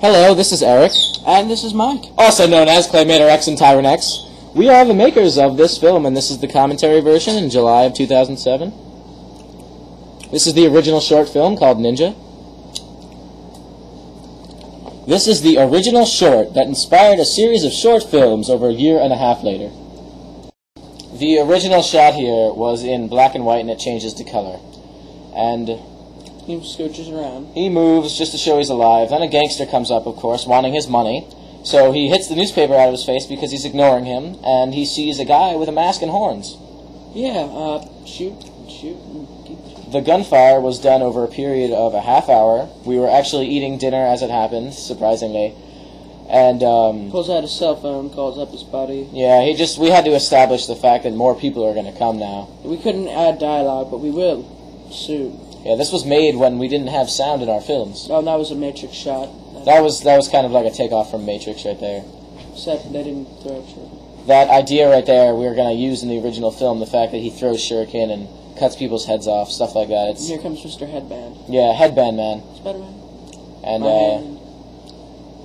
Hello, this is Eric. And this is Mike. Also known as Tyrantx and Tyrantx. We are the makers of this film, and this is the commentary version in July of 2007. This is the original short film called Ninja. This is the original short that inspired a series of short films over a year and a half later. The original shot here was in black and white, and it changes to color. And he scooches around. He moves just to show he's alive. Then a gangster comes up, of course, wanting his money. So he hits the newspaper out of his face because he's ignoring him, and he sees a guy with a mask and horns. Yeah, shoot, and keep shooting. The gunfire was done over a period of a half hour. We were actually eating dinner as it happened, surprisingly. And pulls out his cell phone, calls up his buddy. Yeah, we had to establish the fact that more people are going to come now. We couldn't add dialogue, but we will soon. Yeah, this was made when we didn't have sound in our films. Oh, that was a Matrix shot. That was kind of like a takeoff from Matrix right there. Except they didn't throw a shuriken. That idea right there we were going to use in the original film, the fact that he throws shuriken and cuts people's heads off, stuff like that. Here comes Mr. Headband. Yeah, Headband Man. Spider-Man. And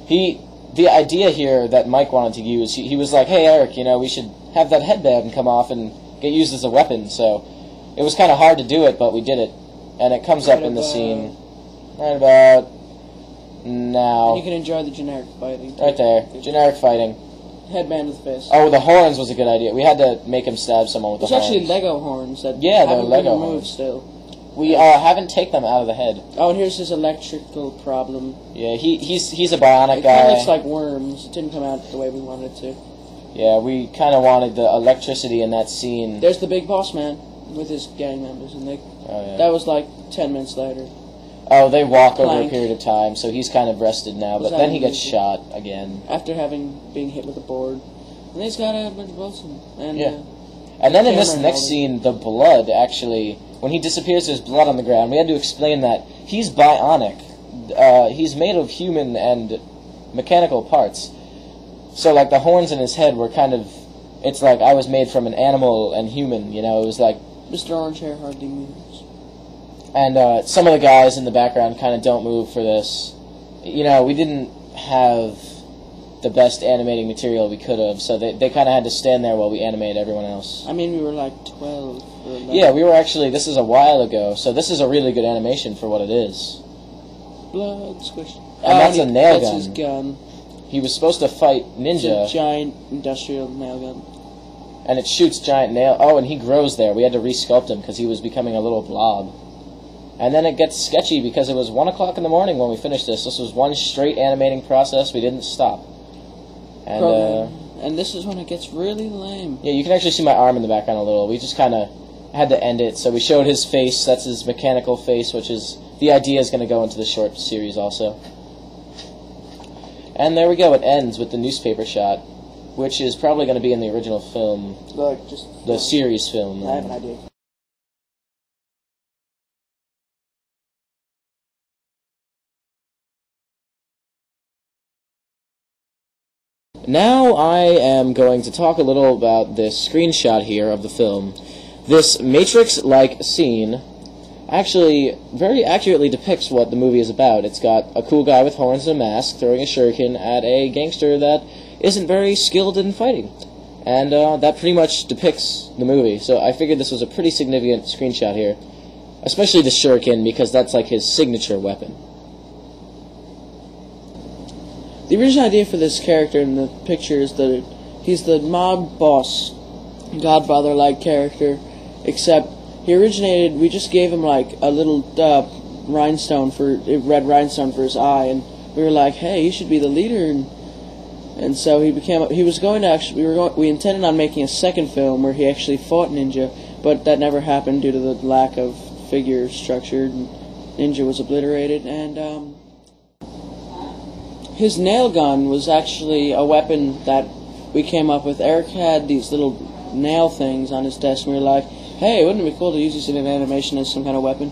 the idea here that Mike wanted to use, he was like, hey Eric, we should have that headband come off and get used as a weapon. So it was kind of hard to do it, but we did it. And it comes up in the scene right about now. And you can enjoy the generic fighting. Right there. Generic fighting. Headband with the face. Oh, the horns was a good idea. We had to make him stab someone with the horns. It's actually Lego horns that they're haven't Lego been removed horns. still. We haven't taken them out of the head. Oh, and here's his electrical problem. Yeah, he's a bionic guy. It kind of looks like worms. It didn't come out the way we wanted it to. Yeah, we kind of wanted the electricity in that scene. There's the big boss man with his gang members, and that was like 10 minutes later. Oh, they walk over a period of time, so he's kind of rested now, but then he gets shot again. After being hit with a board. And he's got a bunch of bullets in him. And, yeah. And then in this next scene, the blood actually, when he disappears, there's blood on the ground. We had to explain that he's bionic. He's made of human and mechanical parts. So, like, the horns in his head were kind of, it's like I was made from an animal and human, it was like... Mr. Orange Hair hardly moves. And some of the guys in the background kind of don't move for this. We didn't have the best animating material we could have, so they kind of had to stand there while we animated everyone else. I mean, we were like 12 or 11. Yeah, we were actually, this is a while ago, so this is a really good animation for what it is. Blood squish. And that's a nail gun. That's his gun. He was supposed to fight Ninja. It's a giant industrial nail gun. And it shoots giant nail. Oh, and he grows there. We had to resculpt him because he was becoming a little blob. And then it gets sketchy because it was 1 o'clock in the morning when we finished this. This was one straight animating process. We didn't stop. And this is when it gets really lame. Yeah, you can actually see my arm in the background a little. We just kind of had to end it. So we showed his face. That's his mechanical face, which is... The idea is going to go into the short series also. And there we go. It ends with the newspaper shot, which is probably going to be in the original film. Like, just... The series film. I have an idea. Now I am going to talk a little about this screenshot here of the film. This Matrix-like scene actually very accurately depicts what the movie is about. It's got a cool guy with horns and a mask throwing a shuriken at a gangster that isn't very skilled in fighting. And that pretty much depicts the movie. So I figured this was a pretty significant screenshot here. Especially the shuriken, because that's like his signature weapon. The original idea for this character in the picture is that he's the mob boss, Godfather-like character, except he originated, we just gave him like a little red rhinestone for his eye, and we were like, hey, he should be the leader, and so we intended on making a second film where he actually fought Ninja, but that never happened due to the lack of figure structure, and Ninja was obliterated, and his nail gun was actually a weapon that we came up with. Eric had these little nail things on his desk, and we were like, hey, wouldn't it be cool to use this in an animation as some kind of weapon?